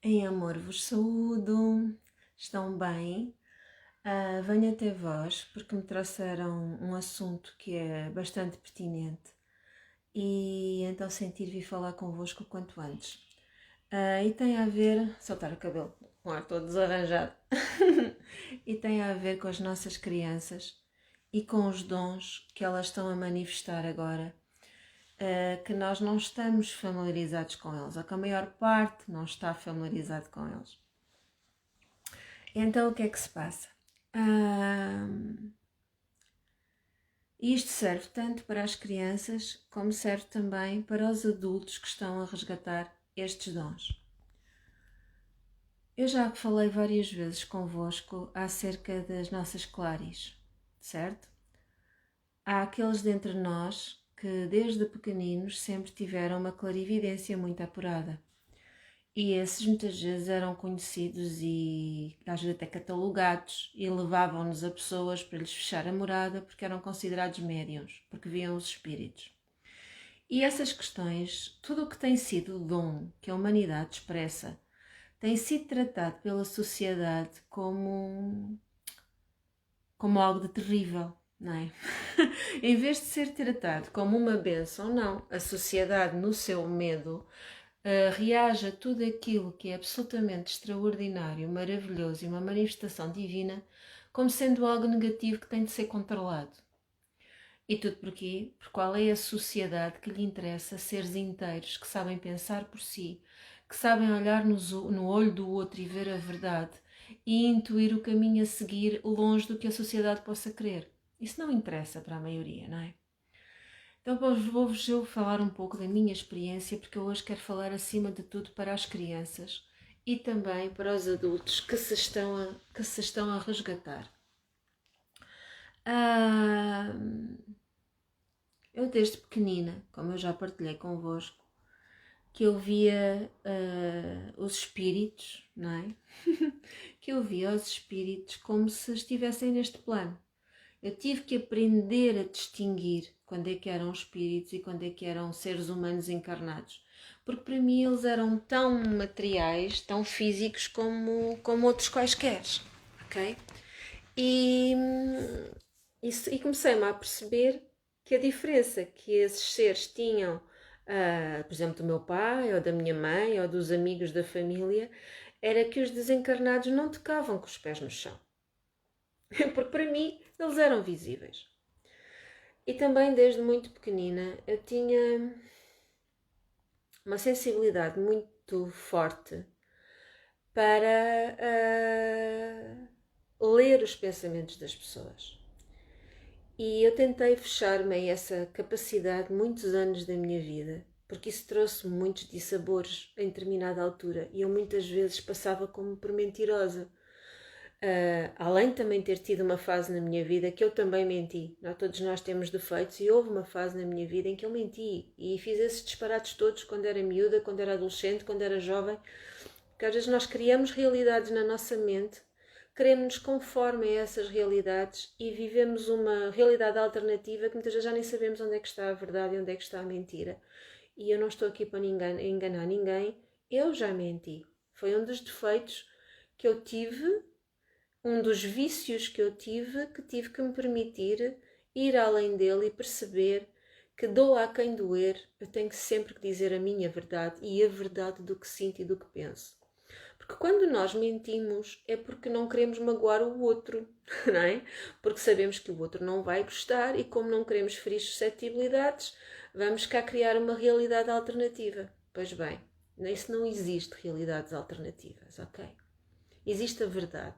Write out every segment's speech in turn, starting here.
Em amor vos saúdo, estão bem? Venho até vós porque me trouxeram um assunto que é bastante pertinente e então senti vir falar convosco o quanto antes. E tem a ver, soltar o cabelo, com ar todo desarranjado, e tem a ver com as nossas crianças e com os dons que elas estão a manifestar agora, que nós não estamos familiarizados com eles, ou que a maior parte não está familiarizado com eles. Então o que é que se passa? Isto serve tanto para as crianças como serve também para os adultos que estão a resgatar estes dons. Eu já falei várias vezes convosco acerca das nossas claris, certo? Há aqueles dentre nós que desde pequeninos sempre tiveram uma clarividência muito apurada. E esses muitas vezes eram conhecidos e às vezes até catalogados e levavam-nos a pessoas para lhes fechar a morada porque eram considerados médiuns, porque viam os espíritos. E essas questões, tudo o que tem sido dom que a humanidade expressa, tem sido tratado pela sociedade como algo de terrível, não é? Em vez de ser tratado como uma bênção, não. A sociedade, no seu medo, reage a tudo aquilo que é absolutamente extraordinário, maravilhoso e uma manifestação divina como sendo algo negativo que tem de ser controlado. E tudo porquê? Porque qual é a sociedade que lhe interessa seres inteiros, que sabem pensar por si, que sabem olhar no olho do outro e ver a verdade e intuir o caminho a seguir longe do que a sociedade possa querer? Isso não interessa para a maioria, não é? Então vou-vos eu falar um pouco da minha experiência, porque eu hoje quero falar acima de tudo para as crianças e também para os adultos que se estão a resgatar. Ah, eu desde pequenina, como eu já partilhei convosco, que eu via os espíritos, não é? Que eu via os espíritos como se estivessem neste plano. Eu tive que aprender a distinguir quando é que eram espíritos e quando é que eram seres humanos encarnados. Porque para mim eles eram tão materiais, tão físicos como outros quaisquer, ok? E, e comecei-me a perceber que a diferença que esses seres tinham, por exemplo, do meu pai, ou da minha mãe, ou dos amigos da família, era que os desencarnados não tocavam com os pés no chão. Porque para mim eles eram visíveis. E também desde muito pequenina eu tinha uma sensibilidade muito forte para ler os pensamentos das pessoas. E eu tentei fechar-me a essa capacidade muitos anos da minha vida, porque isso trouxe-me muitos dissabores em determinada altura e eu muitas vezes passava como por mentirosa. Além de também ter tido uma fase na minha vida que eu também menti. Todos nós temos defeitos e houve uma fase na minha vida em que eu menti e fiz esses disparates todos quando era miúda, quando era adolescente, quando era jovem. Porque às vezes nós criamos realidades na nossa mente, queremos-nos conforme a essas realidades e vivemos uma realidade alternativa que muitas vezes já nem sabemos onde é que está a verdade e onde é que está a mentira. E eu não estou aqui para enganar ninguém, eu já menti. Foi um dos defeitos que eu tive, um dos vícios que tive que me permitir ir além dele e perceber que dou a quem doer, eu tenho sempre que dizer a minha verdade e a verdade do que sinto e do que penso. Porque quando nós mentimos é porque não queremos magoar o outro, não é? Porque sabemos que o outro não vai gostar e como não queremos ferir suscetibilidades, vamos cá criar uma realidade alternativa. Pois bem, isso não existe realidades alternativas, ok? Existe a verdade.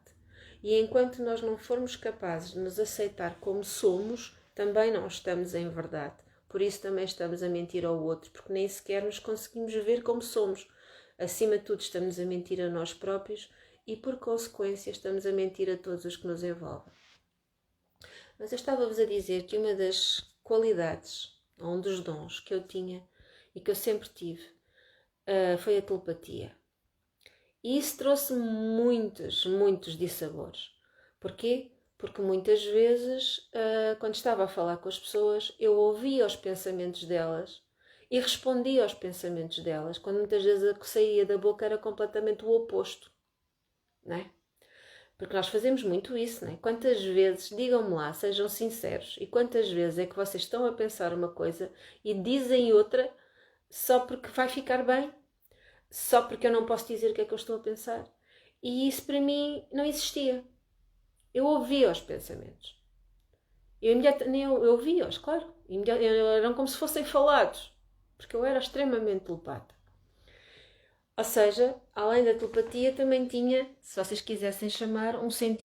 E enquanto nós não formos capazes de nos aceitar como somos, também não estamos em verdade. Por isso também estamos a mentir ao outro, porque nem sequer nos conseguimos ver como somos. Acima de tudo, estamos a mentir a nós próprios e, por consequência, estamos a mentir a todos os que nos envolvem. Mas eu estava-vos a dizer que uma das qualidades, ou um dos dons que eu tinha e que eu sempre tive, foi a telepatia. E isso trouxe muitos dissabores. Porquê? Porque muitas vezes, quando estava a falar com as pessoas, eu ouvia os pensamentos delas e respondia aos pensamentos delas, quando muitas vezes o que saía da boca era completamente o oposto, não é? Porque nós fazemos muito isso, não é? Quantas vezes, digam-me lá, sejam sinceros, e quantas vezes é que vocês estão a pensar uma coisa e dizem outra só porque vai ficar bem, só porque eu não posso dizer o que é que eu estou a pensar? E isso para mim não existia. Eu ouvia os pensamentos. Eu ouvia-os, claro. Eram como se fossem falados, porque eu era extremamente telepata. Ou seja, além da telepatia, também tinha, se vocês quisessem chamar, um sentido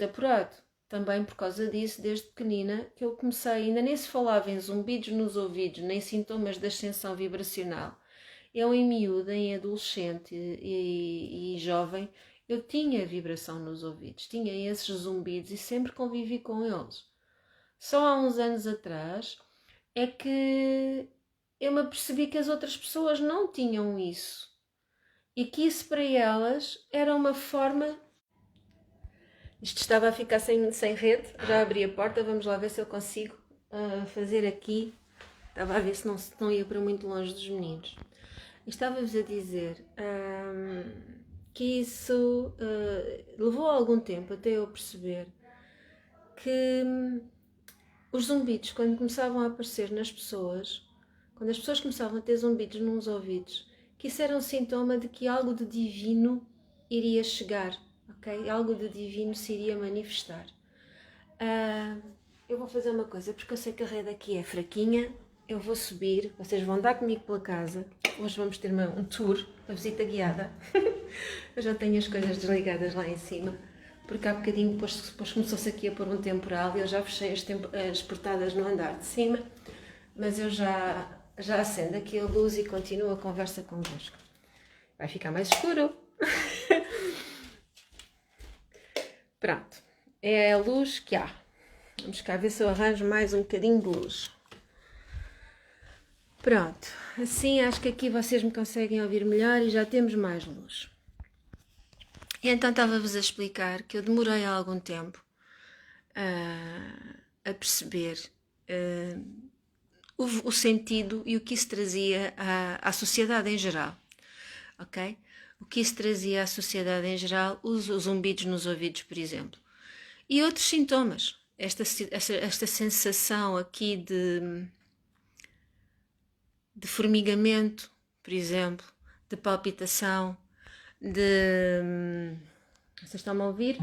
apurado. Também por causa disso, desde pequenina, que eu comecei, ainda nem se falava em zumbidos nos ouvidos, nem sintomas de ascensão vibracional. Eu, em miúda, em adolescente e jovem, eu tinha vibração nos ouvidos, tinha esses zumbidos e sempre convivi com eles. Só há uns anos atrás é que eu me apercebi que as outras pessoas não tinham isso e que isso para elas era uma forma. Isto estava a ficar sem rede, já abri a porta, vamos lá ver se eu consigo fazer aqui. Estava a ver se não ia para muito longe dos meninos. Estava-vos a dizer que isso levou algum tempo até eu perceber que os zumbidos, quando começavam a aparecer nas pessoas, quando as pessoas começavam a ter zumbidos nos ouvidos, que isso era um sintoma de que algo de divino iria chegar, ok? Algo de divino se iria manifestar. Eu vou fazer uma coisa, porque eu sei que a rede aqui é fraquinha, eu vou subir, vocês vão andar comigo pela casa, hoje vamos ter um tour, uma visita guiada. Eu já tenho as coisas desligadas lá em cima, porque há bocadinho depois começou-se aqui a pôr um temporal e eu já fechei as portadas no andar de cima, mas eu já acendo aqui a luz e continuo a conversa convosco. Vai ficar mais escuro. Pronto, é a luz que há. Vamos cá ver se eu arranjo mais um bocadinho de luz. Pronto, assim acho que aqui vocês me conseguem ouvir melhor e já temos mais luz. E então estava-vos a explicar que eu demorei algum tempo a perceber o sentido e o que isso trazia à sociedade em geral, ok? O que isso trazia à sociedade em geral, os zumbidos nos ouvidos, por exemplo. E outros sintomas, esta sensação aqui de formigamento, por exemplo, de palpitação, vocês estão-me a ouvir?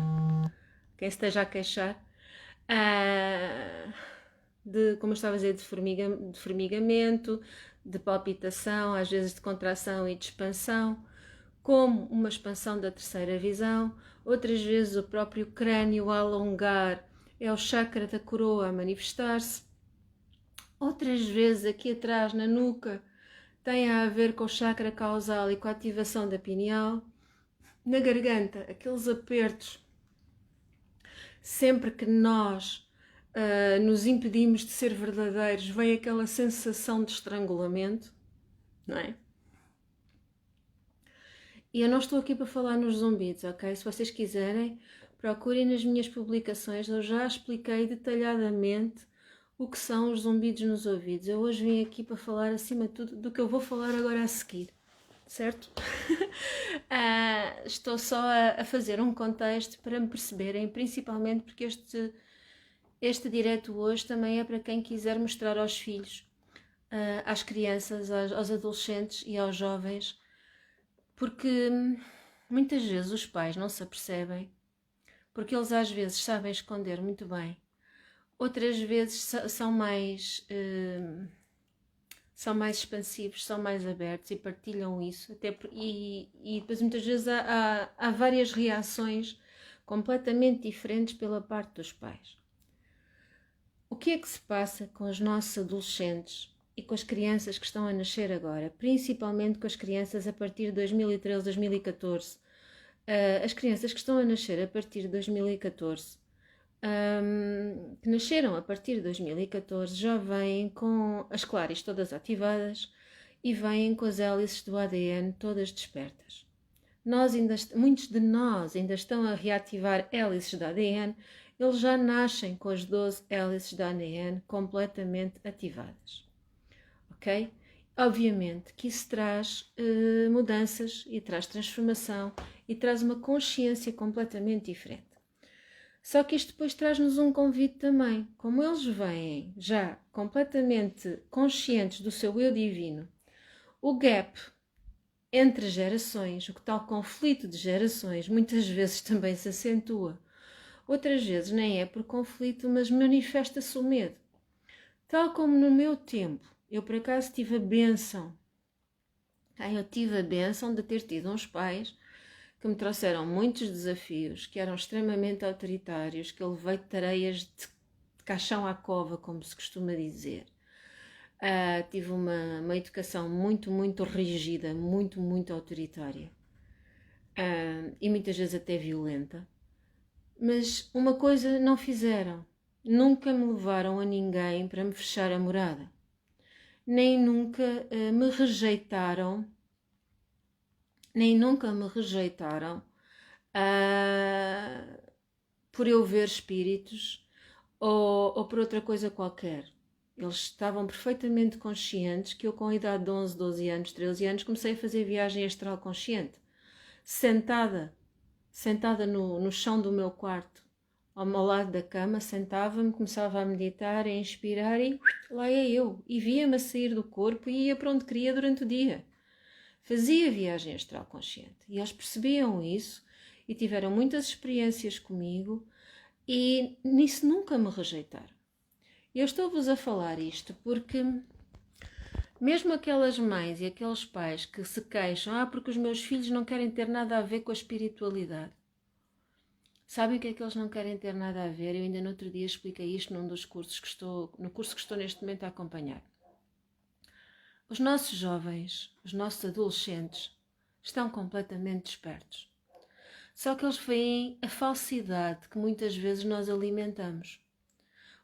Quem esteja a queixar? Como eu estava a dizer, de formigamento, de palpitação, às vezes de contração e de expansão, como uma expansão da terceira visão, outras vezes o próprio crânio a alongar, é o chakra da coroa a manifestar-se, outras vezes aqui atrás na nuca tem a ver com o chakra causal e com a ativação da pineal, na garganta, aqueles apertos, sempre que nós nos impedimos de ser verdadeiros, vem aquela sensação de estrangulamento, não é? E eu não estou aqui para falar nos zumbidos, ok? Se vocês quiserem, procurem nas minhas publicações, eu já expliquei detalhadamente o que são os zumbidos nos ouvidos. Eu hoje vim aqui para falar, acima de tudo, do que eu vou falar agora a seguir, certo? Estou só a fazer um contexto para me perceberem, principalmente porque este direto hoje também é para quem quiser mostrar aos filhos, às crianças, aos adolescentes e aos jovens, porque muitas vezes os pais não se apercebem, porque eles às vezes sabem esconder muito bem, outras vezes são mais expansivos, são mais abertos e partilham isso, e depois muitas vezes há várias reações completamente diferentes pela parte dos pais. O que é que se passa com os nossos adolescentes e com as crianças que estão a nascer agora, principalmente com as crianças a partir de 2013, 2014? As crianças que estão a nascer a partir de 2014, que nasceram a partir de 2014, já vêm com as claris todas ativadas e vêm com as hélices do ADN todas despertas. Muitos de nós ainda estão a reativar hélices do ADN, eles já nascem com as 12 hélices do ADN completamente ativadas. ok? Obviamente que isso traz mudanças e traz transformação e traz uma consciência completamente diferente. Só que isto depois traz-nos um convite também. Como eles vêm já completamente conscientes do seu eu divino, o gap entre gerações, o tal conflito de gerações, muitas vezes também se acentua. Outras vezes nem é por conflito, mas manifesta-se o medo. Tal como no meu tempo, eu por acaso tive a bênção. Eu tive a bênção de ter tido uns pais que me trouxeram muitos desafios, que eram extremamente autoritários, que eu levei de tareias de caixão à cova, como se costuma dizer. Tive uma educação muito, muito rígida, muito, muito autoritária. E muitas vezes até violenta. Mas uma coisa não fizeram. Nunca me levaram a ninguém para me fechar a morada. Nem nunca me rejeitaram. Nem nunca me rejeitaram por eu ver espíritos ou por outra coisa qualquer. Eles estavam perfeitamente conscientes que eu, com a idade de 11, 12 anos, 13 anos, comecei a fazer viagem astral consciente. Sentada no chão do meu quarto, ao meu lado da cama, sentava-me, começava a meditar, a inspirar e lá ia eu. E via-me a sair do corpo e ia para onde queria durante o dia. Fazia viagem astral consciente. E eles percebiam isso e tiveram muitas experiências comigo e nisso nunca me rejeitaram. Eu estou-vos a falar isto porque mesmo aquelas mães e aqueles pais que se queixam, porque os meus filhos não querem ter nada a ver com a espiritualidade. Sabem o que é que eles não querem ter nada a ver? Eu ainda no outro dia expliquei isto no curso que estou neste momento a acompanhar. Os nossos jovens, os nossos adolescentes, estão completamente despertos. Só que eles veem a falsidade que muitas vezes nós alimentamos.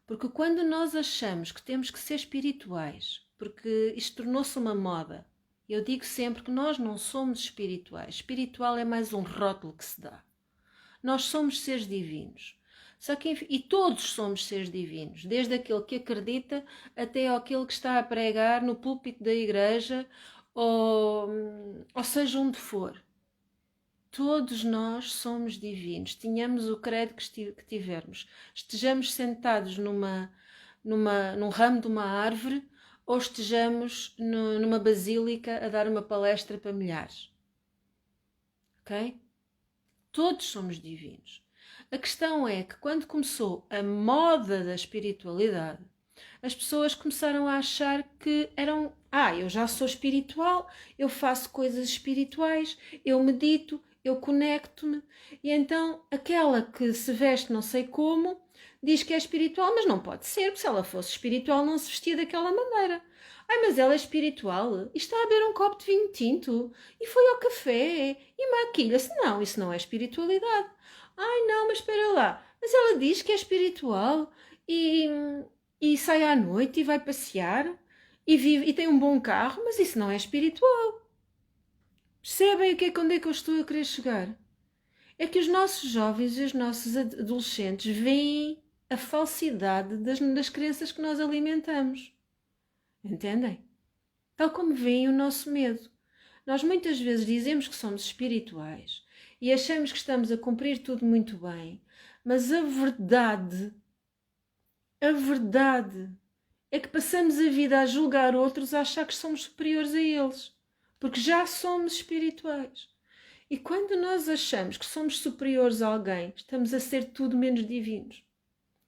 Porque quando nós achamos que temos que ser espirituais, porque isto tornou-se uma moda, eu digo sempre que nós não somos espirituais. Espiritual é mais um rótulo que se dá. Nós somos seres divinos. E todos somos seres divinos, desde aquele que acredita até aquele que está a pregar no púlpito da igreja ou seja onde for. Todos nós somos divinos, tenhamos o credo que tivermos, estejamos sentados num ramo de uma árvore ou estejamos numa basílica a dar uma palestra para milhares. Ok? Todos somos divinos. A questão é que quando começou a moda da espiritualidade, as pessoas começaram a achar que eram... eu já sou espiritual, eu faço coisas espirituais, eu medito, eu conecto-me. E então aquela que se veste não sei como, diz que é espiritual, mas não pode ser, porque se ela fosse espiritual não se vestia daquela maneira. Mas ela é espiritual e está a beber um copo de vinho tinto e foi ao café e maquilha-se. Não, isso não é espiritualidade. Não, mas espera lá. Mas ela diz que é espiritual e sai à noite e vai passear e vive e tem um bom carro, mas isso não é espiritual. Percebem onde é que eu estou a querer chegar? É que os nossos jovens e os nossos adolescentes veem a falsidade das crenças que nós alimentamos. Entendem? Tal como veem o nosso medo. Nós muitas vezes dizemos que somos espirituais e achamos que estamos a cumprir tudo muito bem, mas a verdade é que passamos a vida a julgar outros, a achar que somos superiores a eles, porque já somos espirituais. E quando nós achamos que somos superiores a alguém, estamos a ser tudo menos divinos.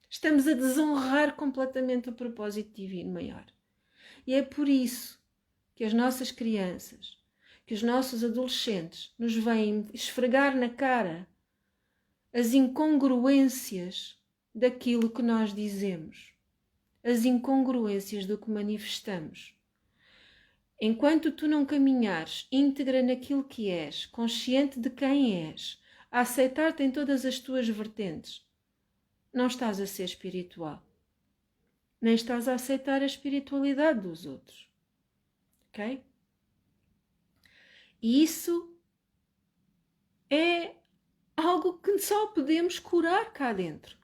Estamos a desonrar completamente o propósito divino maior. E é por isso que as nossas crianças, que os nossos adolescentes nos vêm esfregar na cara as incongruências daquilo que nós dizemos, as incongruências do que manifestamos. Enquanto tu não caminhares íntegra naquilo que és, consciente de quem és, a aceitar-te em todas as tuas vertentes, não estás a ser espiritual. Nem estás a aceitar a espiritualidade dos outros. Ok? E isso é algo que só podemos curar cá dentro.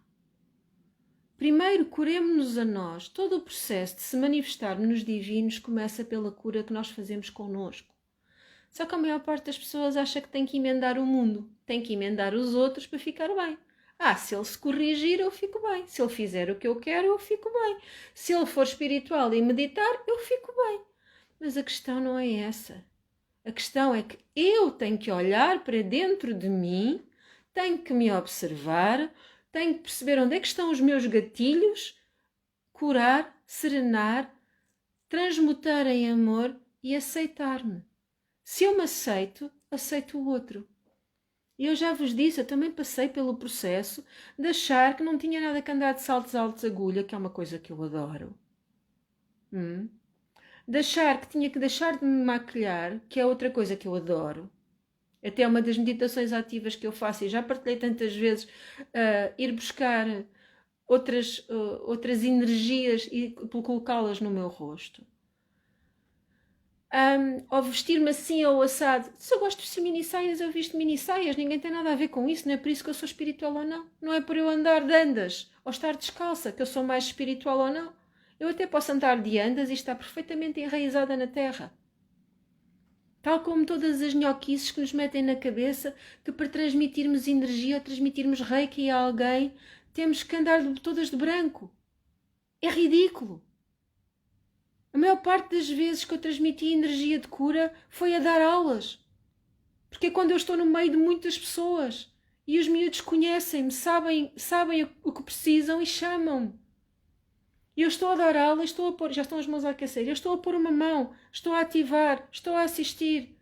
Primeiro curemos-nos a nós. Todo o processo de se manifestarmos nos divinos começa pela cura que nós fazemos connosco. Só que a maior parte das pessoas acha que tem que emendar o mundo, tem que emendar os outros para ficar bem. Se ele se corrigir, eu fico bem. Se ele fizer o que eu quero, eu fico bem. Se ele for espiritual e meditar, eu fico bem. Mas a questão não é essa. A questão é que eu tenho que olhar para dentro de mim, tenho que me observar, tenho que perceber onde é que estão os meus gatilhos, curar, serenar, transmutar em amor e aceitar-me. Se eu me aceito, aceito o outro. E eu já vos disse, eu também passei pelo processo de achar que não tinha nada que andar de saltos altos agulha, que é uma coisa que eu adoro. De achar que tinha que deixar de me maquilhar, que é outra coisa que eu adoro. Até uma das meditações ativas que eu faço, e já partilhei tantas vezes, ir buscar outras energias e colocá-las no meu rosto. Ou vestir-me assim ou assado. Se eu gosto de vestir mini-saias, eu visto mini-saias. Ninguém tem nada a ver com isso. Não é por isso que eu sou espiritual ou não. Não é por eu andar de andas ou estar descalça que eu sou mais espiritual ou não. Eu até posso andar de andas e estar perfeitamente enraizada na terra. Tal como todas as nhoquices que nos metem na cabeça que para transmitirmos energia ou transmitirmos reiki a alguém temos que andar todas de branco. É ridículo. A maior parte das vezes que eu transmiti energia de cura foi a dar aulas. Porque é quando eu estou no meio de muitas pessoas e os miúdos conhecem-me, sabem o que precisam e chamam-me. E eu estou a dar aulas, estou a pôr, já estão as mãos a aquecer, eu estou a pôr uma mão, estou a ativar, estou a assistir.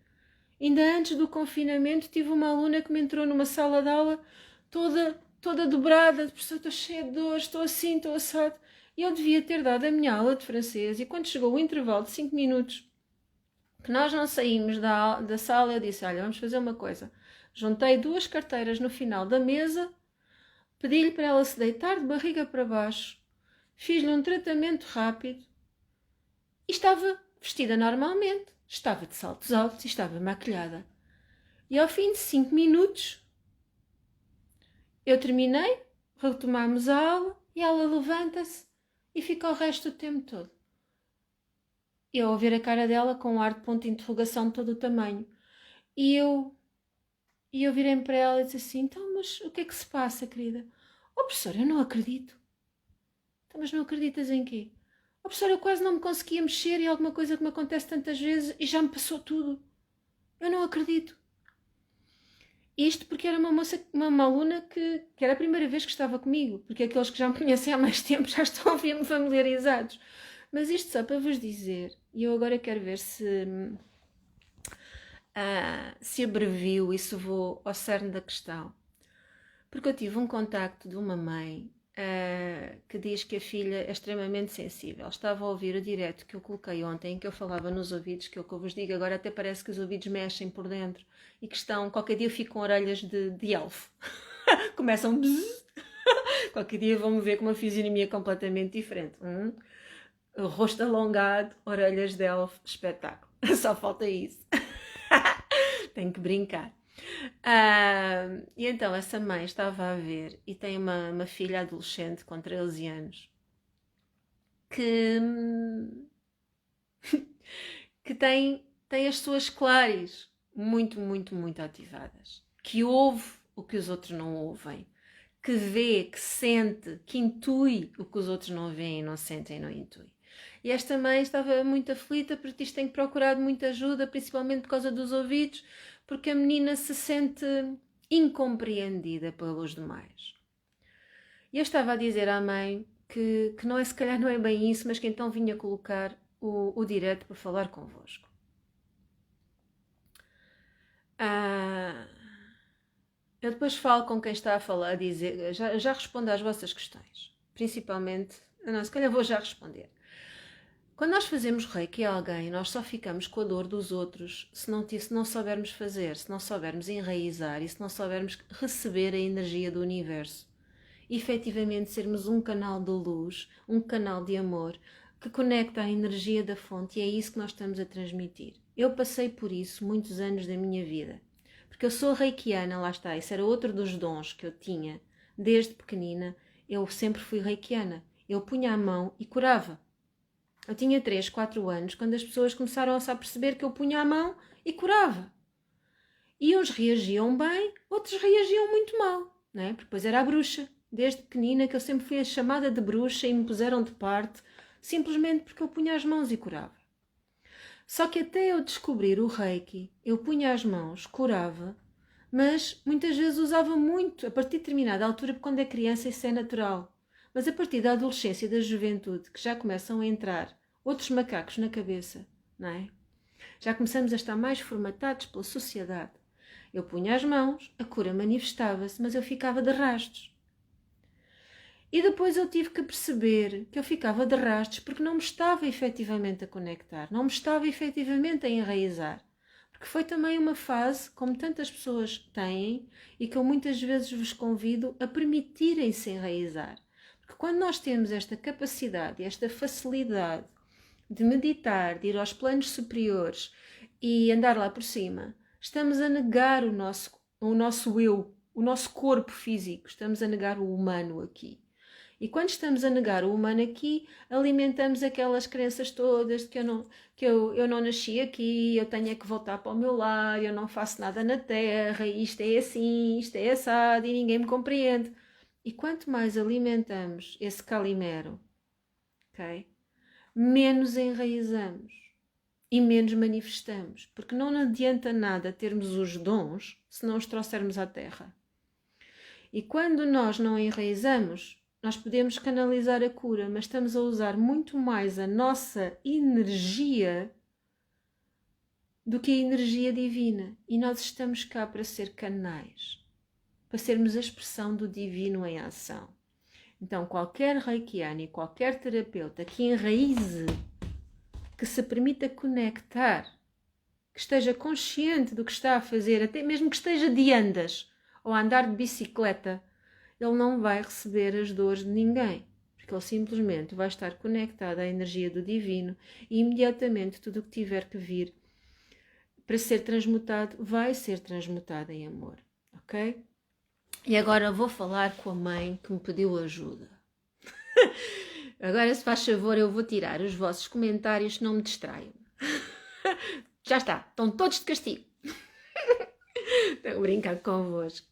Ainda antes do confinamento tive uma aluna que me entrou numa sala de aula toda dobrada, professor, estou cheia de dor, estou assim, estou assado. E eu devia ter dado a minha aula de francês e quando chegou o intervalo de 5 minutos que nós não saímos da sala, eu disse, olha, vamos fazer uma coisa. Juntei 2 carteiras no final da mesa, pedi-lhe para ela se deitar de barriga para baixo, fiz-lhe um tratamento rápido e estava vestida normalmente, estava de saltos altos e estava maquilhada. E ao fim de 5 minutos eu terminei, retomámos a aula e ela levanta-se e fica o resto do tempo todo. Eu a ver a cara dela com um ar de ponto de interrogação de todo o tamanho. E eu virei para ela e disse assim, então, mas o que é que se passa, querida? Professora, eu não acredito. Então, mas não acreditas em quê? Professora, eu quase não me conseguia mexer e alguma coisa que me acontece tantas vezes e já me passou tudo. Eu não acredito. Isto porque era uma aluna que era a primeira vez que estava comigo, porque aqueles que já me conhecem há mais tempo já estão a ver-me familiarizados. Mas isto só para vos dizer, e eu agora quero ver se abrevio e se vou ao cerne da questão. Porque eu tive um contacto de uma mãe que diz que a filha é extremamente sensível. Estava a ouvir o direto que eu coloquei ontem, em que eu falava nos ouvidos, que eu vos digo agora até parece que os ouvidos mexem por dentro e que estão, qualquer dia fico com orelhas de elfo. Começam bzzz. Qualquer dia vão-me ver com uma fisionomia completamente diferente. Rosto alongado, orelhas de elfo, espetáculo. Só falta isso. Tenho que brincar. E então essa mãe estava a ver e tem uma filha adolescente com 13 anos que tem as suas clares muito, muito, muito ativadas, que ouve o que os outros não ouvem, que vê, que sente, que intui o que os outros não veem, não sentem e não intuem. E esta mãe estava muito aflita porque isto tem procurado muita ajuda, principalmente por causa dos ouvidos, porque a menina se sente incompreendida pelos demais. E eu estava a dizer à mãe que não é, se calhar não é bem isso, mas que então vinha colocar o direto para falar convosco. Eu depois falo com quem está a falar, a dizer, já respondo às vossas questões. Principalmente, não, se calhar vou já responder. Quando nós fazemos reiki a alguém, nós só ficamos com a dor dos outros se não soubermos fazer, se não soubermos enraizar e se não soubermos receber a energia do universo. E, efetivamente, sermos um canal de luz, um canal de amor, que conecta a energia da fonte, e é isso que nós estamos a transmitir. Eu passei por isso muitos anos da minha vida. Porque eu sou reikiana, lá está, isso era outro dos dons que eu tinha desde pequenina. eu sempre fui reikiana. Eu punha a mão e curava. Eu tinha 3, 4 anos quando as pessoas começaram a perceber que eu punha a mão e curava. E uns reagiam bem, outros reagiam muito mal, não é? Porque depois era a bruxa. Desde pequenina que eu sempre fui a chamada de bruxa e me puseram de parte, simplesmente porque eu punha as mãos e curava. Só que até eu descobrir o Reiki, eu punha as mãos, curava, mas muitas vezes usava muito, a partir de determinada altura, porque quando é criança isso é natural. Mas a partir da adolescência e da juventude, que já começam a entrar outros macacos na cabeça, não é? Já começamos a estar mais formatados pela sociedade. Eu punha as mãos, a cura manifestava-se, mas eu ficava de rastos. E depois eu tive que perceber que eu ficava de rastos porque não me estava efetivamente a conectar, não me estava efetivamente a enraizar. Porque foi também uma fase, como tantas pessoas têm, e que eu muitas vezes vos convido a permitirem-se enraizar. Porque quando nós temos esta capacidade, esta facilidade de meditar, de ir aos planos superiores e andar lá por cima, estamos a negar o nosso eu, o nosso corpo físico, estamos a negar o humano aqui. E quando estamos a negar o humano aqui, alimentamos aquelas crenças todas de que eu não nasci aqui, eu tenho é que voltar para o meu lar, eu não faço nada na terra, isto é assim, isto é assado e ninguém me compreende. E quanto mais alimentamos esse calimero, ok? Menos enraizamos e menos manifestamos, porque não adianta nada termos os dons se não os trouxermos à terra. E quando nós não enraizamos, nós podemos canalizar a cura, mas estamos a usar muito mais a nossa energia do que a energia divina. E nós estamos cá para ser canais, para sermos a expressão do divino em ação. Então, qualquer reikiano e qualquer terapeuta que enraize, que se permita conectar, que esteja consciente do que está a fazer, até mesmo que esteja de andas ou a andar de bicicleta, ele não vai receber as dores de ninguém, porque ele simplesmente vai estar conectado à energia do divino e imediatamente tudo o que tiver que vir para ser transmutado vai ser transmutado em amor, ok? E agora vou falar com a mãe que me pediu ajuda. Agora, se faz favor, eu vou tirar os vossos comentários que não me distraiam. Já está, estão todos de castigo. Estou a brincar convosco.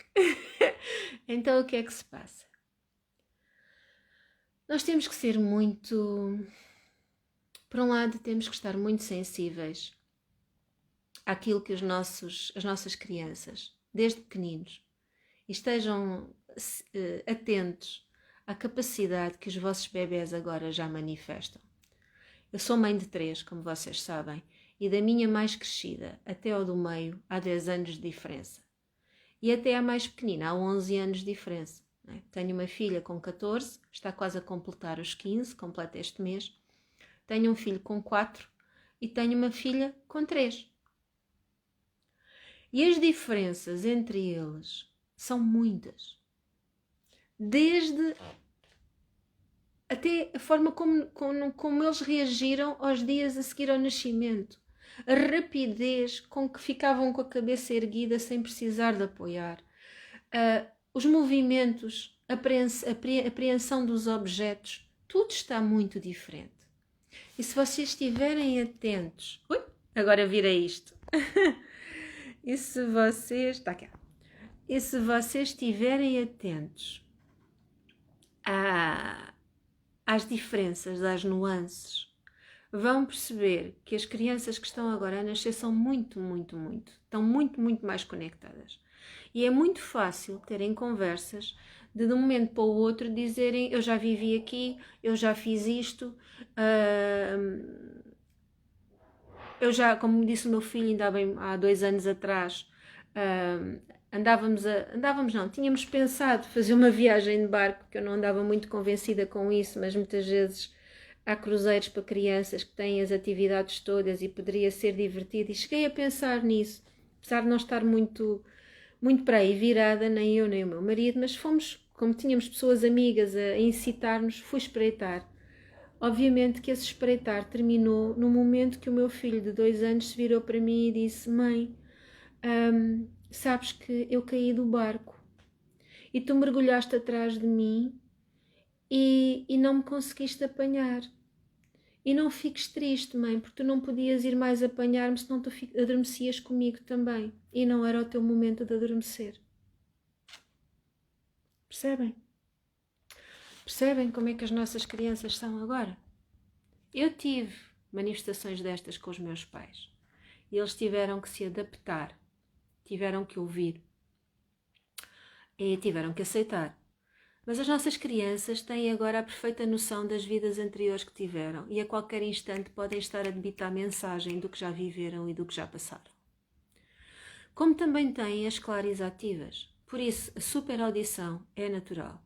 Então, o que é que se passa? Nós temos que ser muito... Por um lado, temos que estar muito sensíveis àquilo que as nossas crianças, desde pequeninos, estejam atentos à capacidade que os vossos bebés agora já manifestam. Eu sou mãe de 3, como vocês sabem, e da minha mais crescida até ao do meio há 10 anos de diferença. E até à mais pequenina há 11 anos de diferença. Né? Tenho uma filha com 14, está quase a completar os 15, completa este mês. Tenho um filho com 4 e tenho uma filha com 3. E as diferenças entre eles são muitas. Desde até a forma como eles reagiram aos dias a seguir ao nascimento. A rapidez com que ficavam com a cabeça erguida sem precisar de apoiar. Os movimentos, a apreensão dos objetos, tudo está muito diferente. E se vocês estiverem atentos... Ui, agora vira isto. E se vocês... Está aqui. E se vocês estiverem atentos às diferenças, às nuances, vão perceber que as crianças que estão agora a nascer são estão muito mais conectadas. E é muito fácil terem conversas de um momento para o outro dizerem: eu já vivi aqui, eu já fiz isto, eu já, como disse o meu filho ainda bem há 2 anos atrás, tínhamos pensado fazer uma viagem de barco, que eu não andava muito convencida com isso, mas muitas vezes há cruzeiros para crianças que têm as atividades todas e poderia ser divertido, e cheguei a pensar nisso, apesar de não estar muito para aí virada, nem eu nem o meu marido, mas fomos, como tínhamos pessoas amigas a incitar-nos, fui espreitar. Obviamente que esse espreitar terminou no momento que o meu filho de 2 anos se virou para mim e disse: mãe, sabes que eu caí do barco e tu mergulhaste atrás de mim e não me conseguiste apanhar. E não fiques triste, mãe, porque tu não podias ir mais apanhar-me, senão tu adormecias comigo também. E não era o teu momento de adormecer. Percebem? Percebem como é que as nossas crianças são agora? Eu tive manifestações destas com os meus pais. E eles tiveram que se adaptar. Tiveram que ouvir. E tiveram que aceitar. Mas as nossas crianças têm agora a perfeita noção das vidas anteriores que tiveram e a qualquer instante podem estar a debitar mensagem do que já viveram e do que já passaram. Como também têm as clares ativas. Por isso, a superaudição é natural.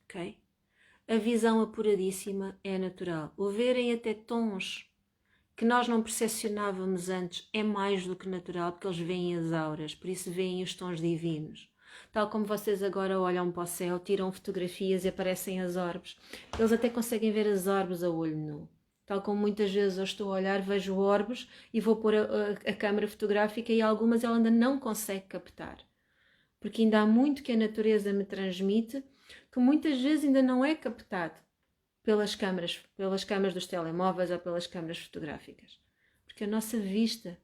Ok? A visão apuradíssima é natural. O verem até tons que nós não percepcionávamos antes é mais do que natural, porque eles veem as auras, por isso veem os tons divinos. Tal como vocês agora olham para o céu, tiram fotografias e aparecem as orbes. Eles até conseguem ver as orbes a olho nu. Tal como muitas vezes eu estou a olhar, vejo orbes e vou pôr a câmara fotográfica e algumas ela ainda não consegue captar. Porque ainda há muito que a natureza me transmite que muitas vezes ainda não é captado pelas câmaras dos telemóveis ou pelas câmaras fotográficas. Porque a nossa vista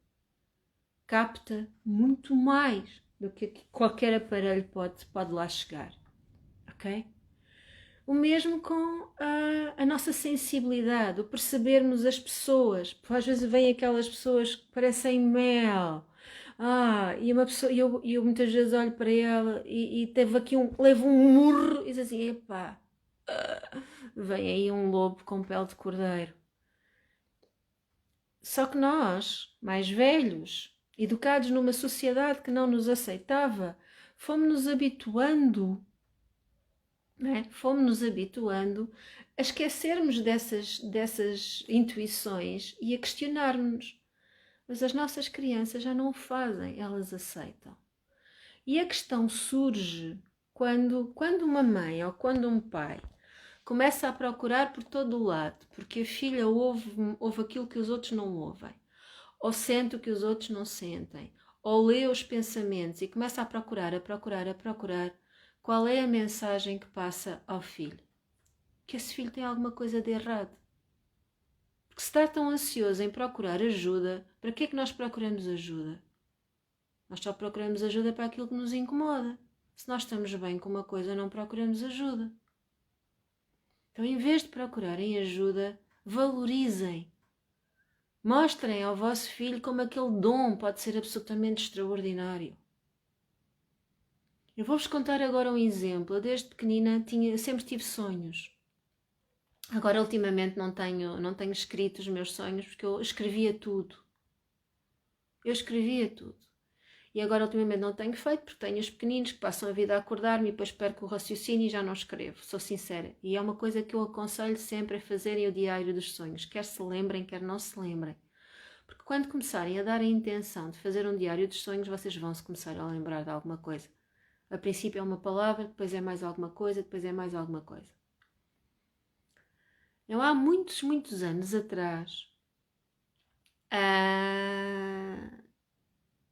capta muito mais do que qualquer aparelho pode lá chegar. Ok? O mesmo com a nossa sensibilidade, o percebermos as pessoas. Porque às vezes vêm aquelas pessoas que parecem mel. E uma pessoa, eu muitas vezes olho para ela e teve aqui levo um murro e diz assim, epá, vem aí um lobo com pele de cordeiro. Só que nós, mais velhos, educados numa sociedade que não nos aceitava, fomos-nos habituando, né? Fomos-nos habituando a esquecermos dessas intuições e a questionarmos-nos. Mas as nossas crianças já não o fazem, elas aceitam. E a questão surge quando uma mãe ou quando um pai começa a procurar por todo o lado, porque a filha ouve aquilo que os outros não ouvem, ou sente o que os outros não sentem, ou lê os pensamentos e começa a procurar qual é a mensagem que passa ao filho. Que esse filho tem alguma coisa de errado. Porque se está tão ansioso em procurar ajuda, para que é que nós procuramos ajuda? Nós só procuramos ajuda para aquilo que nos incomoda. Se nós estamos bem com uma coisa, não procuramos ajuda. Então, em vez de procurarem ajuda, valorizem. Mostrem ao vosso filho como aquele dom pode ser absolutamente extraordinário. Eu vou-vos contar agora um exemplo. Eu, desde pequenina, sempre tive sonhos. Agora, ultimamente, não tenho escrito os meus sonhos, porque eu escrevia tudo. E agora, ultimamente, não tenho feito, porque tenho os pequeninos que passam a vida a acordar-me e depois perco o raciocínio e já não escrevo. Sou sincera. E é uma coisa que eu aconselho sempre a fazerem o diário dos sonhos. Quer se lembrem, quer não se lembrem. Porque quando começarem a dar a intenção de fazer um diário dos sonhos, vocês vão se começar a lembrar de alguma coisa. A princípio é uma palavra, depois é mais alguma coisa, depois é mais alguma coisa. Eu, há muitos, muitos anos atrás,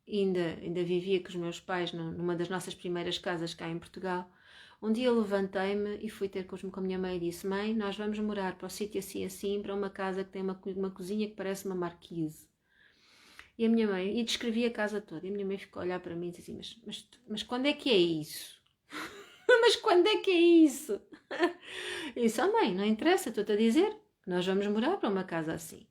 ainda vivia com os meus pais numa das nossas primeiras casas cá em Portugal. Um dia eu levantei-me e fui ter com a minha mãe e disse: mãe, nós vamos morar para o sítio assim assim, para uma casa que tem uma cozinha que parece uma marquise. E a minha mãe, e descrevi a casa toda, e a minha mãe ficou a olhar para mim e disse assim, mas quando é que é isso? Mas quando é que é isso? Eu disse, mãe, não interessa, estou-te a dizer, nós vamos morar para uma casa assim.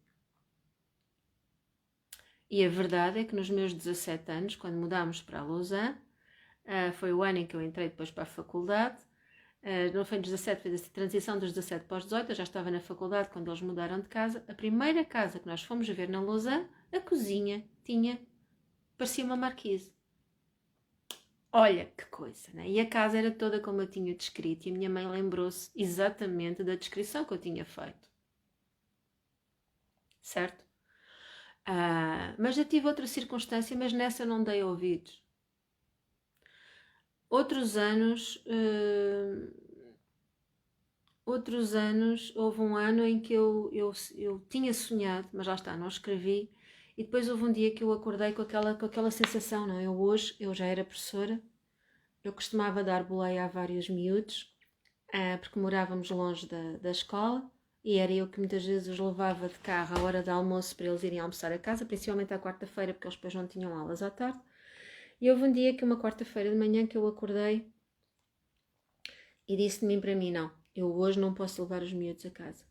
E a verdade é que nos meus 17 anos, quando mudámos para a Lausanne, foi o ano em que eu entrei depois para a faculdade, não foi nos 17, foi a transição dos 17 para os 18, eu já estava na faculdade quando eles mudaram de casa. A primeira casa que nós fomos ver na Lausanne, a cozinha parecia uma marquise. Olha que coisa, né? E a casa era toda como eu tinha descrito e a minha mãe lembrou-se exatamente da descrição que eu tinha feito. Certo? Mas já tive outra circunstância, mas nessa não dei ouvidos. Outros anos, houve um ano em que eu tinha sonhado, mas lá está, não escrevi, e depois houve um dia que eu acordei com aquela sensação, não? Eu já era professora, eu costumava dar boleia a vários miúdos, porque morávamos longe da escola e era eu que muitas vezes os levava de carro à hora de almoço para eles irem almoçar a casa, principalmente à quarta-feira, porque eles depois não tinham aulas à tarde. E houve um dia que, uma quarta-feira de manhã, que eu acordei e disse de mim para mim, não, eu hoje não posso levar os miúdos a casa.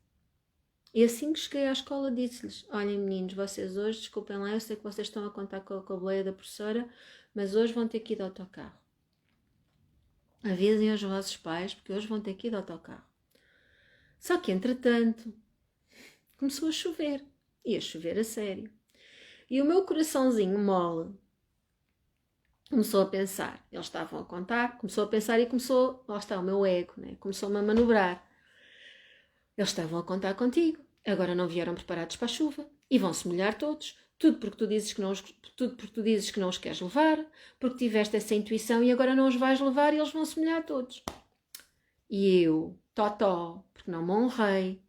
E assim que cheguei à escola disse-lhes, olhem meninos, vocês hoje, desculpem lá, eu sei que vocês estão a contar com a boleia da professora, mas hoje vão ter que ir de autocarro. Avisem aos vossos pais, porque hoje vão ter que ir de autocarro. Só que, entretanto, começou a chover. E a chover a sério. E o meu coraçãozinho mole começou a pensar. Eles estavam a contar, começou a pensar e começou, lá está o meu ego, né? Começou-me a manobrar. Eles estavam a contar contigo, agora não vieram preparados para a chuva e vão-se molhar todos. Tudo porque tu dizes que não os queres levar, porque tiveste essa intuição e agora não os vais levar e eles vão-se molhar todos. E eu, totó, porque não me honrei,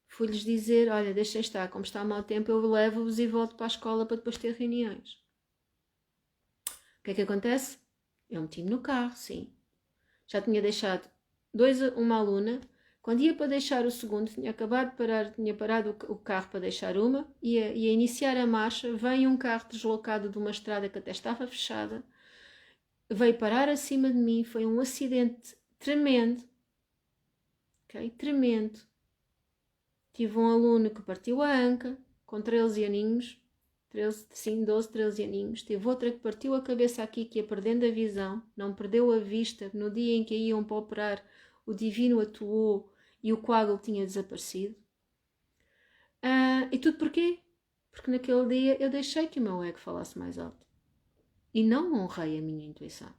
fui-lhes dizer, olha, deixem estar, como está mau tempo, eu levo-vos e volto para a escola para depois ter reuniões. O que é que acontece? Eu meti-me no carro, sim. Já tinha deixado uma aluna. Quando ia para deixar o segundo, tinha parado o carro para deixar uma, ia iniciar a marcha, vem um carro deslocado de uma estrada que até estava fechada, veio parar acima de mim, foi um acidente tremendo, ok? Tremendo. Tive um aluno que partiu a anca, com 13 aninhos, 12, 13 aninhos. Tive outra que partiu a cabeça aqui, que ia perdendo a visão, não perdeu a vista. No dia em que iam para operar, o divino atuou e o coágulo tinha desaparecido. E tudo porquê? Porque naquele dia eu deixei que o meu ego falasse mais alto. E não honrei a minha intuição.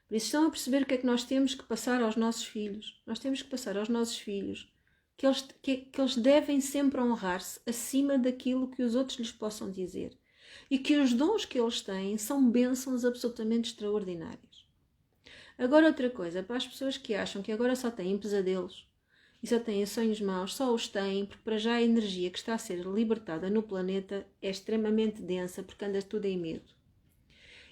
Por isso estão a perceber o que é que nós temos que passar aos nossos filhos. Nós temos que passar aos nossos filhos que eles devem sempre honrar-se acima daquilo que os outros lhes possam dizer. E que os dons que eles têm são bênçãos absolutamente extraordinárias. Agora outra coisa, para as pessoas que acham que agora só têm pesadelos e só têm sonhos maus, só os têm porque para já a energia que está a ser libertada no planeta é extremamente densa porque anda tudo em medo.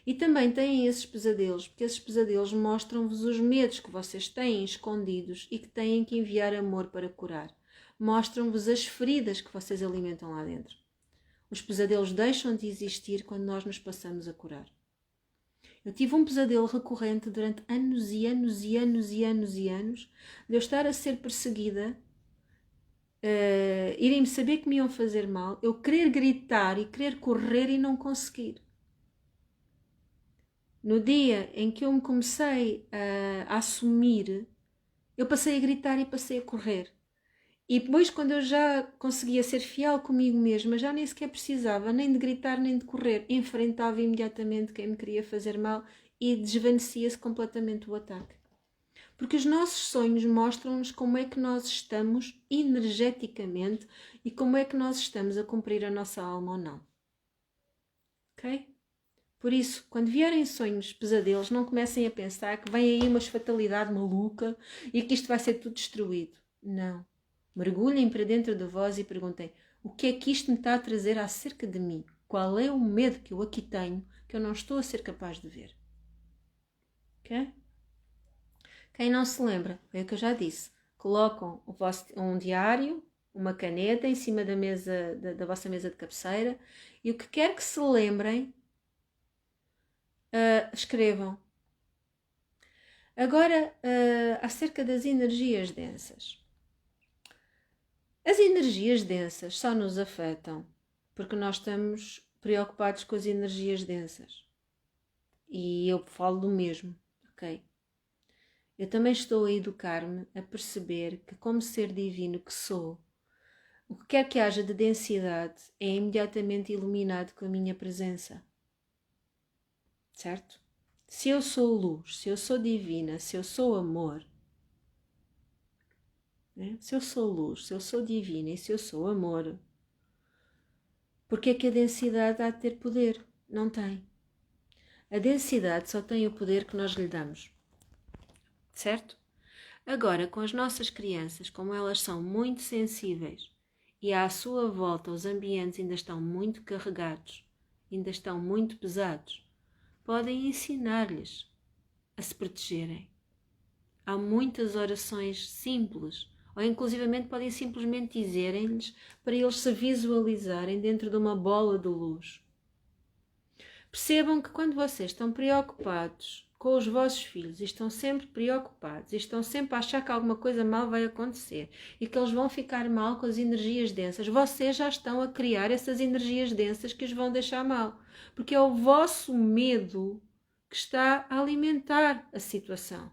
E também têm esses pesadelos, porque esses pesadelos mostram-vos os medos que vocês têm escondidos e que têm que enviar amor para curar. Mostram-vos as feridas que vocês alimentam lá dentro. Os pesadelos deixam de existir quando nós nos passamos a curar. Eu tive um pesadelo recorrente durante anos e anos e anos e anos e anos de eu estar a ser perseguida, irem-me saber que me iam fazer mal, eu querer gritar e querer correr e não conseguir. No dia em que eu me comecei a assumir, eu passei a gritar e passei a correr. E depois, quando eu já conseguia ser fiel comigo mesma, já nem sequer precisava nem de gritar nem de correr. Enfrentava imediatamente quem me queria fazer mal e desvanecia-se completamente o ataque. Porque os nossos sonhos mostram-nos como é que nós estamos energeticamente e como é que nós estamos a cumprir a nossa alma ou não. Ok? Por isso, quando vierem sonhos, pesadelos, não comecem a pensar que vem aí uma fatalidade maluca e que isto vai ser tudo destruído. Não. Mergulhem para dentro de vós e perguntem: o que é que isto me está a trazer acerca de mim? Qual é o medo que eu aqui tenho que eu não estou a ser capaz de ver? Ok? Quem não se lembra, foi o que eu já disse. Colocam um diário, uma caneta em cima da mesa, da vossa mesa de cabeceira e o que quer que se lembrem, escrevam. Agora, acerca das energias densas. As energias densas só nos afetam porque nós estamos preocupados com as energias densas. E eu falo do mesmo, ok? Eu também estou a educar-me a perceber que, como ser divino que sou, o que quer que haja de densidade é imediatamente iluminado com a minha presença. Certo? Se eu sou luz, se eu sou divina, se eu sou amor, né? Se eu sou luz, se eu sou divina e se eu sou amor, porque é que a densidade há de ter poder? Não tem. A densidade só tem o poder que nós lhe damos. Certo? Agora, com as nossas crianças, como elas são muito sensíveis e à sua volta os ambientes ainda estão muito carregados, ainda estão muito pesados, podem ensinar-lhes a se protegerem, Há muitas orações simples, ou inclusivamente podem simplesmente dizerem-lhes para eles se visualizarem dentro de uma bola de luz. Percebam que quando vocês estão preocupados com os vossos filhos e estão sempre preocupados e estão sempre a achar que alguma coisa mal vai acontecer e que eles vão ficar mal com as energias densas, vocês já estão a criar essas energias densas que os vão deixar mal. Porque é o vosso medo que está a alimentar a situação.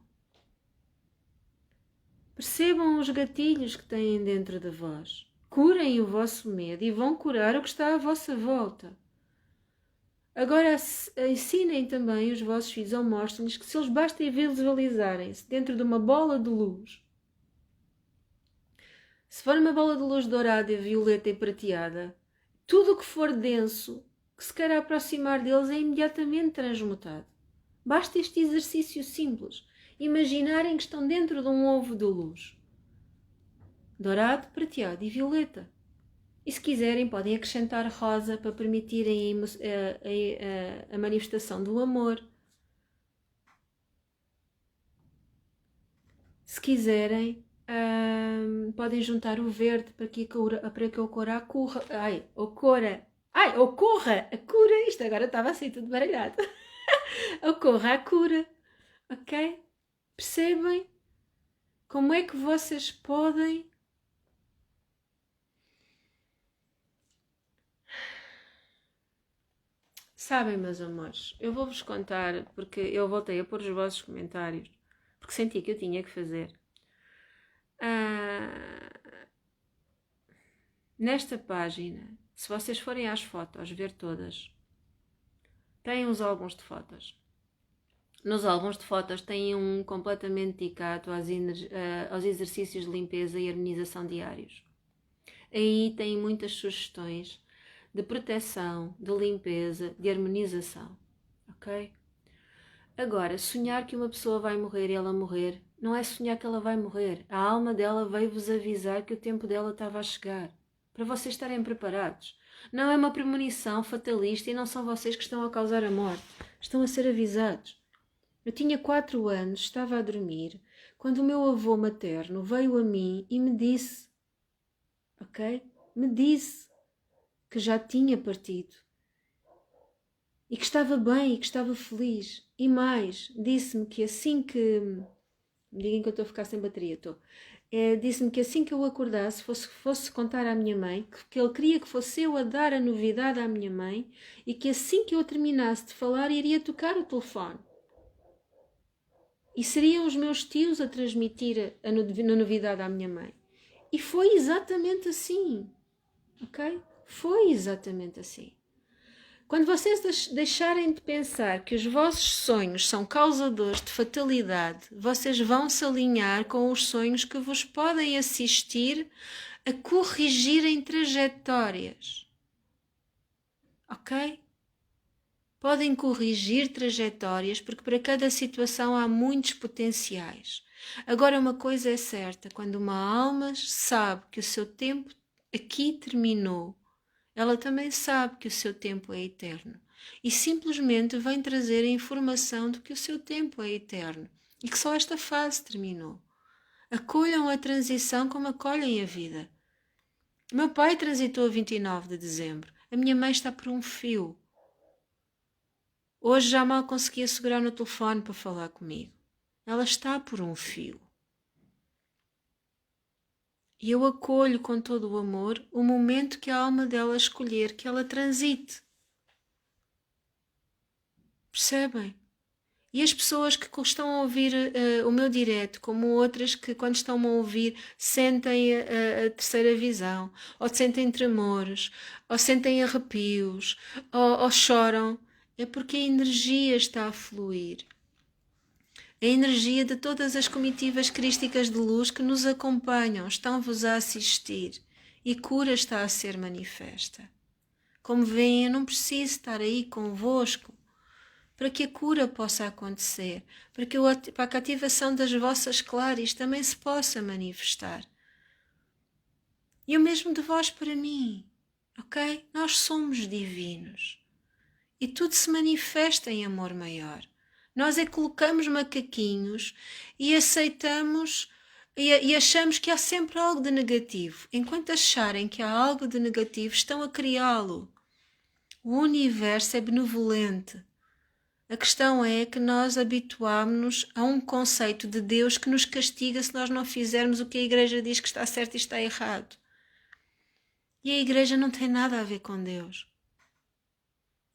Percebam os gatilhos que têm dentro de vós. Curem o vosso medo e vão curar o que está à vossa volta. Agora ensinem também os vossos filhos ou mostrem-lhes que se eles basta visualizarem-se dentro de uma bola de luz, se for uma bola de luz dourada, violeta e prateada, tudo o que for denso, que se queira aproximar deles, é imediatamente transmutado. Basta este exercício simples. Imaginarem que estão dentro de um ovo de luz. Dourado, prateado e violeta. E se quiserem podem acrescentar rosa para permitirem a manifestação do amor. Se quiserem, podem juntar o verde para que ocorra a cura. A cura. Isto agora estava assim tudo baralhado. Ocorra a cura. Ok? Percebem como é que vocês podem sabem, meus amores, eu vou-vos contar, porque eu voltei a pôr os vossos comentários, porque senti que eu tinha que fazer. Nesta página, se vocês forem às fotos, ver todas, tem uns álbuns de fotos. Nos álbuns de fotos tem um completamente dedicado aos exercícios de limpeza e harmonização diários. Aí tem muitas sugestões de proteção, de limpeza, de harmonização, ok? Agora, sonhar que uma pessoa vai morrer e ela morrer, não é sonhar que ela vai morrer. A alma dela veio-vos avisar que o tempo dela estava a chegar, para vocês estarem preparados. Não é uma premonição fatalista e não são vocês que estão a causar a morte. Estão a ser avisados. Eu tinha 4 anos, estava a dormir, quando o meu avô materno veio a mim e me disse, ok? Me disse que já tinha partido e que estava bem e que estava feliz. E mais, disse-me que assim que... Me digam que eu estou a ficar sem bateria, estou. Disse-me que assim que eu acordasse, fosse contar à minha mãe, que ele queria que fosse eu a dar a novidade à minha mãe e que assim que eu terminasse de falar, iria tocar o telefone. E seriam os meus tios a transmitir a novidade à minha mãe. E foi exatamente assim, ok? Foi exatamente assim. Quando vocês deixarem de pensar que os vossos sonhos são causadores de fatalidade, vocês vão se alinhar com os sonhos que vos podem assistir a corrigirem trajetórias. Ok? Podem corrigir trajetórias porque para cada situação há muitos potenciais. Agora uma coisa é certa, quando uma alma sabe que o seu tempo aqui terminou, ela também sabe que o seu tempo é eterno e simplesmente vem trazer a informação de que o seu tempo é eterno e que só esta fase terminou. Acolham a transição como acolhem a vida. Meu pai transitou a 29 de dezembro. A minha mãe está por um fio. Hoje já mal conseguia segurar no telefone para falar comigo. Ela está por um fio. E eu acolho com todo o amor o momento que a alma dela escolher que ela transite. Percebem? E as pessoas que estão a ouvir o meu direto, como outras que quando estão a ouvir sentem a terceira visão, ou sentem tremores, ou sentem arrepios, ou choram, é porque a energia está a fluir. A energia de todas as comitivas crísticas de luz que nos acompanham estão-vos a assistir e cura está a ser manifesta. Como veem, eu não preciso estar aí convosco para que a cura possa acontecer, para que a ativação das vossas clares também se possa manifestar. E o mesmo de vós para mim, ok? Nós somos divinos e tudo se manifesta em amor maior. Nós é que colocamos macaquinhos e aceitamos e achamos que há sempre algo de negativo. Enquanto acharem que há algo de negativo, estão a criá-lo. O universo é benevolente. A questão é que nós habituámos-nos a um conceito de Deus que nos castiga se nós não fizermos o que a Igreja diz que está certo e está errado. E a Igreja não tem nada a ver com Deus.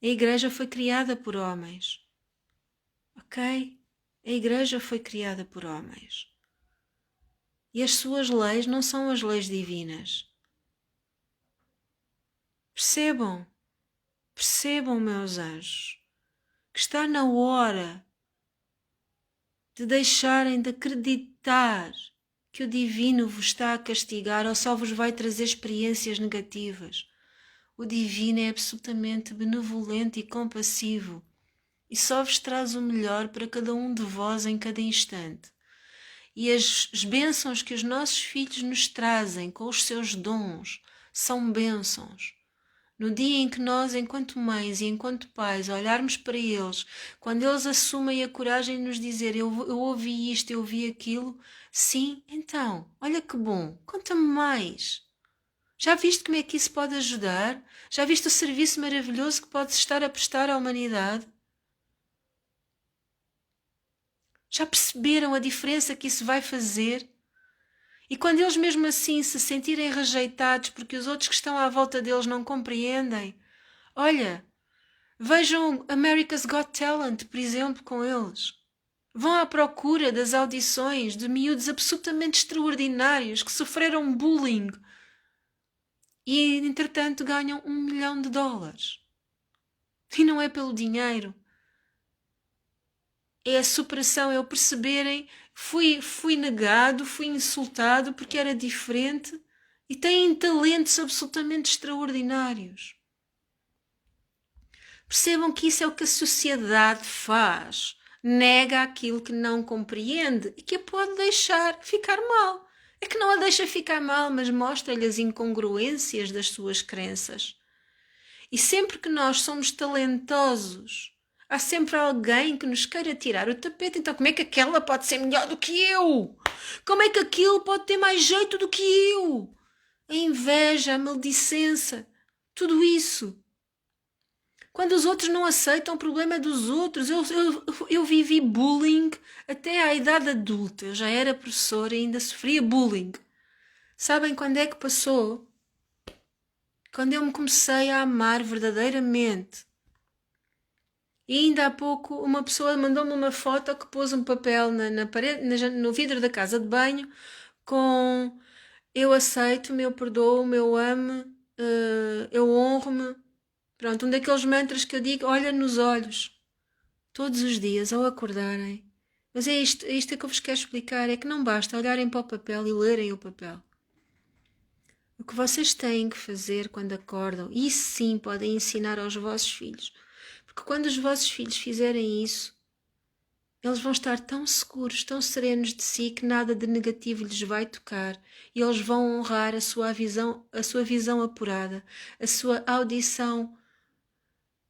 A Igreja foi criada por homens. Ok? A Igreja foi criada por homens. E as suas leis não são as leis divinas. Percebam, meus anjos, que está na hora de deixarem de acreditar que o divino vos está a castigar ou só vos vai trazer experiências negativas. O divino é absolutamente benevolente e compassivo e só vos traz o melhor para cada um de vós em cada instante. E as bênçãos que os nossos filhos nos trazem com os seus dons são bênçãos. No dia em que nós, enquanto mães e enquanto pais, olharmos para eles, quando eles assumem a coragem de nos dizer eu ouvi isto, eu ouvi aquilo, sim, então, olha que bom, conta-me mais. Já viste como é que isso pode ajudar? Já viste o serviço maravilhoso que podes estar a prestar à humanidade? Já perceberam a diferença que isso vai fazer? E quando eles mesmo assim se sentirem rejeitados porque os outros que estão à volta deles não compreendem, olha, vejam America's Got Talent, por exemplo, com eles. Vão à procura das audições de miúdos absolutamente extraordinários que sofreram bullying e, entretanto, ganham $1 milhão. E não é pelo dinheiro. É a superação, é o perceberem, fui negado, fui insultado porque era diferente e têm talentos absolutamente extraordinários. Percebam que isso é o que a sociedade faz. Nega aquilo que não compreende e que a pode deixar ficar mal. É que não a deixa ficar mal, mas mostra-lhe as incongruências das suas crenças. E sempre que nós somos talentosos, há sempre alguém que nos queira tirar o tapete. Então como é que aquela pode ser melhor do que eu? Como é que aquilo pode ter mais jeito do que eu? A inveja, a maldicença, tudo isso. Quando os outros não aceitam, o problema é dos outros. Eu vivi bullying até à idade adulta. Eu já era professora e ainda sofria bullying. Sabem quando é que passou? Quando eu me comecei a amar verdadeiramente. E ainda há pouco uma pessoa mandou-me uma foto que pôs um papel na parede, no vidro da casa de banho com eu aceito-me, eu perdoo-me, eu amo, eu honro-me. Pronto, um daqueles mantras que eu digo, olha nos olhos, todos os dias, ao acordarem. Mas é isto que eu vos quero explicar, é que não basta olharem para o papel e lerem o papel. O que vocês têm que fazer quando acordam, e isso sim podem ensinar aos vossos filhos, porque quando os vossos filhos fizerem isso, eles vão estar tão seguros, tão serenos de si que nada de negativo lhes vai tocar e eles vão honrar a sua visão apurada, a sua audição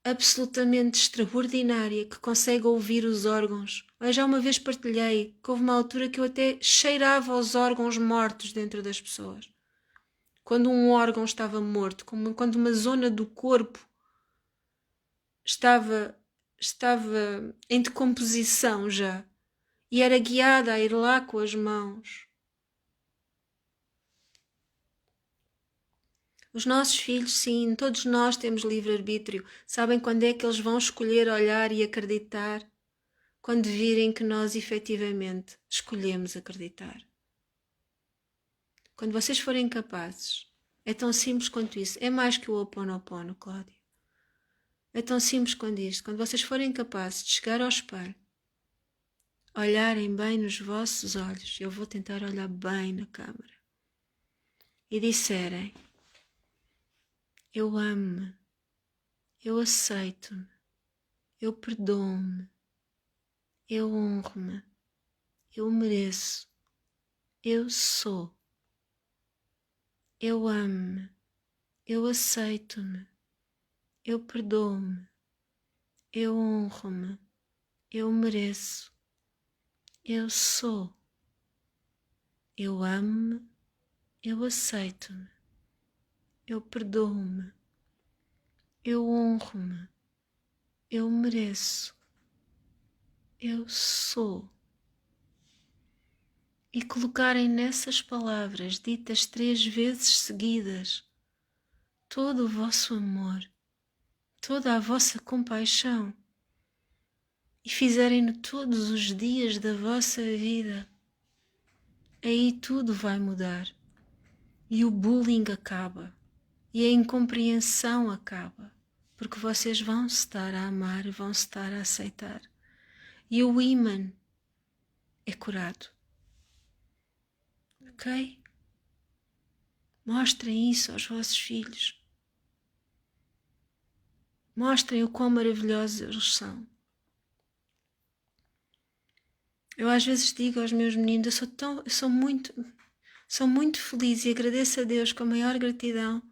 absolutamente extraordinária que consegue ouvir os órgãos. Eu já uma vez partilhei que houve uma altura que eu até cheirava os órgãos mortos dentro das pessoas. Quando um órgão estava morto, quando uma zona do corpo estava em decomposição já e era guiada a ir lá com as mãos. Os nossos filhos, sim, todos nós temos livre-arbítrio. Sabem quando é que eles vão escolher olhar e acreditar? Quando virem que nós efetivamente escolhemos acreditar. Quando vocês forem capazes, é tão simples quanto isso. É mais que o Ho'oponopono, Cláudia. É tão simples quanto isto. Quando vocês forem capazes de chegar ao espelho, olharem bem nos vossos olhos, eu vou tentar olhar bem na câmara, e disserem, eu amo-me, eu aceito-me, eu perdoo-me, eu honro-me, eu mereço, eu sou, eu amo-me, eu aceito-me, eu perdoo-me, eu honro-me, eu mereço, eu sou, eu amo-me, eu aceito-me, eu perdoo-me, eu honro-me, eu mereço, eu sou. E colocarem nessas palavras ditas 3 vezes seguidas todo o vosso amor, toda a vossa compaixão, e fizerem-no todos os dias da vossa vida, aí tudo vai mudar. E o bullying acaba, e a incompreensão acaba, porque vocês vão se estar a amar, vão se estar a aceitar. E o ímã é curado. Ok? Mostrem isso aos vossos filhos. Mostrem o quão maravilhosos eles são. Eu às vezes digo aos meus meninos, eu sou muito feliz e agradeço a Deus com a maior gratidão,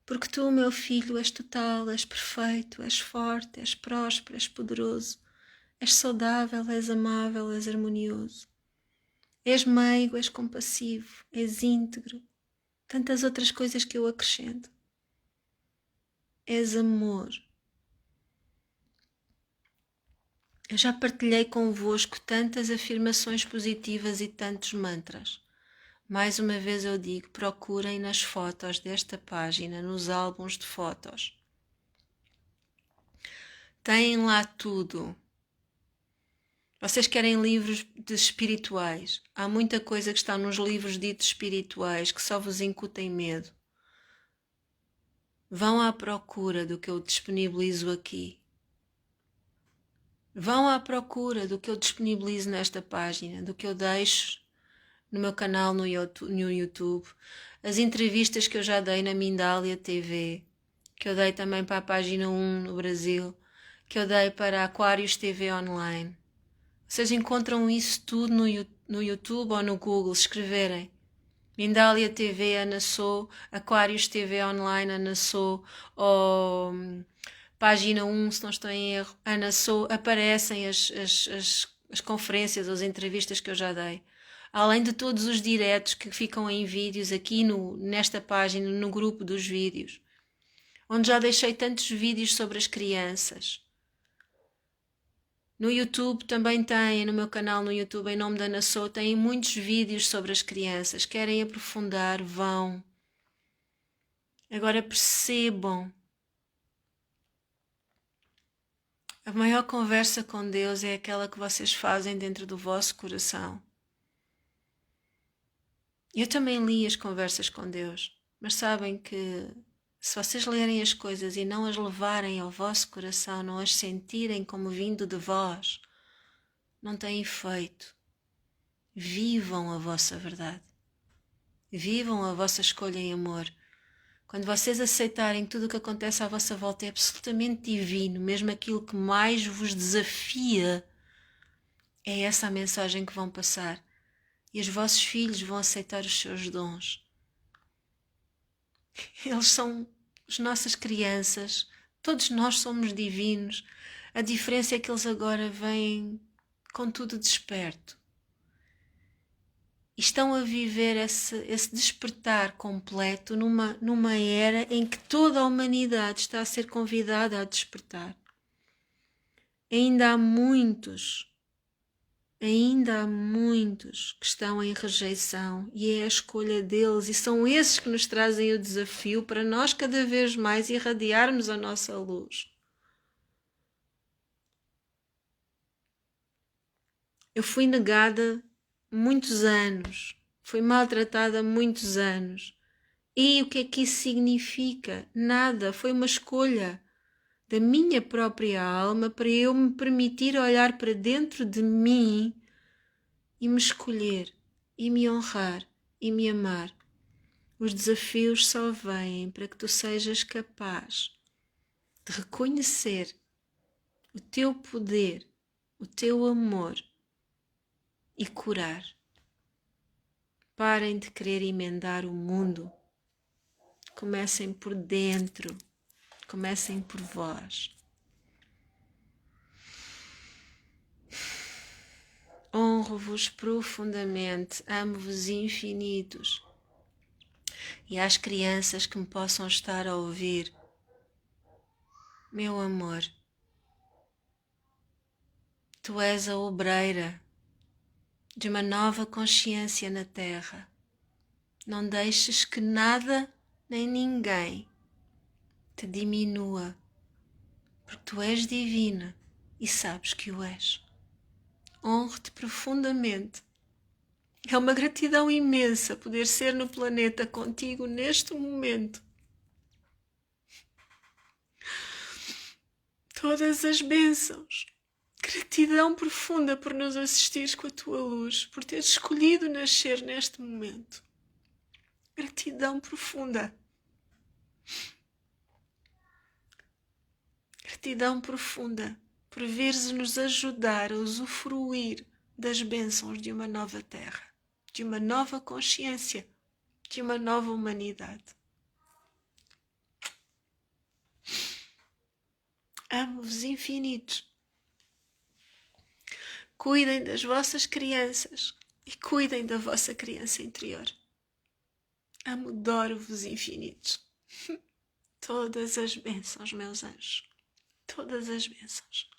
porque tu, meu filho, és total, és perfeito, és forte, és próspero, és poderoso, és saudável, és amável, és harmonioso. És meigo, és compassivo, és íntegro, tantas outras coisas que eu acrescento. És amor. Eu já partilhei convosco tantas afirmações positivas e tantos mantras. Mais uma vez eu digo, procurem nas fotos desta página, nos álbuns de fotos. Têm lá tudo. Vocês querem livros espirituais? Há muita coisa que está nos livros ditos espirituais que só vos incutem medo. Vão à procura do que eu disponibilizo aqui. Vão à procura do que eu disponibilizo nesta página, do que eu deixo no meu canal no YouTube, as entrevistas que eu já dei na Mindália TV, que eu dei também para a página 1 no Brasil, que eu dei para a Aquarius TV Online. Vocês encontram isso tudo no YouTube ou no Google, se escreverem Mindália TV Ana Sou, Aquarius TV Online Ana Sou, ou página 1, se não estou em erro, Ana Sou, aparecem as conferências, as entrevistas que eu já dei. Além de todos os diretos que ficam em vídeos aqui nesta página, no grupo dos vídeos, onde já deixei tantos vídeos sobre as crianças. No YouTube também tem, no meu canal no YouTube, em nome da Ana Sou, tem muitos vídeos sobre as crianças. Querem aprofundar, vão. Agora percebam. A maior conversa com Deus é aquela que vocês fazem dentro do vosso coração. Eu também li as conversas com Deus, mas sabem que se vocês lerem as coisas e não as levarem ao vosso coração, não as sentirem como vindo de vós, não tem efeito. Vivam a vossa verdade. Vivam a vossa escolha em amor. Quando vocês aceitarem que tudo o que acontece à vossa volta é absolutamente divino, mesmo aquilo que mais vos desafia, é essa a mensagem que vão passar. E os vossos filhos vão aceitar os seus dons. Eles são as nossas crianças. Todos nós somos divinos. A diferença é que eles agora vêm com tudo desperto. E estão a viver esse despertar completo numa era em que toda a humanidade está a ser convidada a despertar. Ainda há muitos que estão em rejeição e é a escolha deles, e são esses que nos trazem o desafio para nós cada vez mais irradiarmos a nossa luz. Eu fui negada muitos anos, fui maltratada muitos anos. E o que é que isso significa? Nada, foi uma escolha da minha própria alma para eu me permitir olhar para dentro de mim e me escolher, e me honrar, e me amar. Os desafios só vêm para que tu sejas capaz de reconhecer o teu poder, o teu amor e curar. Parem de querer emendar o mundo. Comecem por dentro. Comecem por vós. honro-vos profundamente, amo-vos infinitos. E às crianças que me possam estar a ouvir, meu amor, tu és a obreira de uma nova consciência na Terra. Não deixes que nada nem ninguém te diminua, porque tu és divina e sabes que o és. Honro-te profundamente. É uma gratidão imensa poder ser no planeta contigo neste momento. Todas as bênçãos. Gratidão profunda por nos assistires com a tua luz, por teres escolhido nascer neste momento. Gratidão profunda. Gratidão profunda por veres nos ajudar a usufruir das bênçãos de uma nova terra, de uma nova consciência, de uma nova humanidade. Amo-vos infinitos. Cuidem das vossas crianças e cuidem da vossa criança interior. Adoro-vos infinitos. Todas as bênçãos, meus anjos. Todas as bênçãos.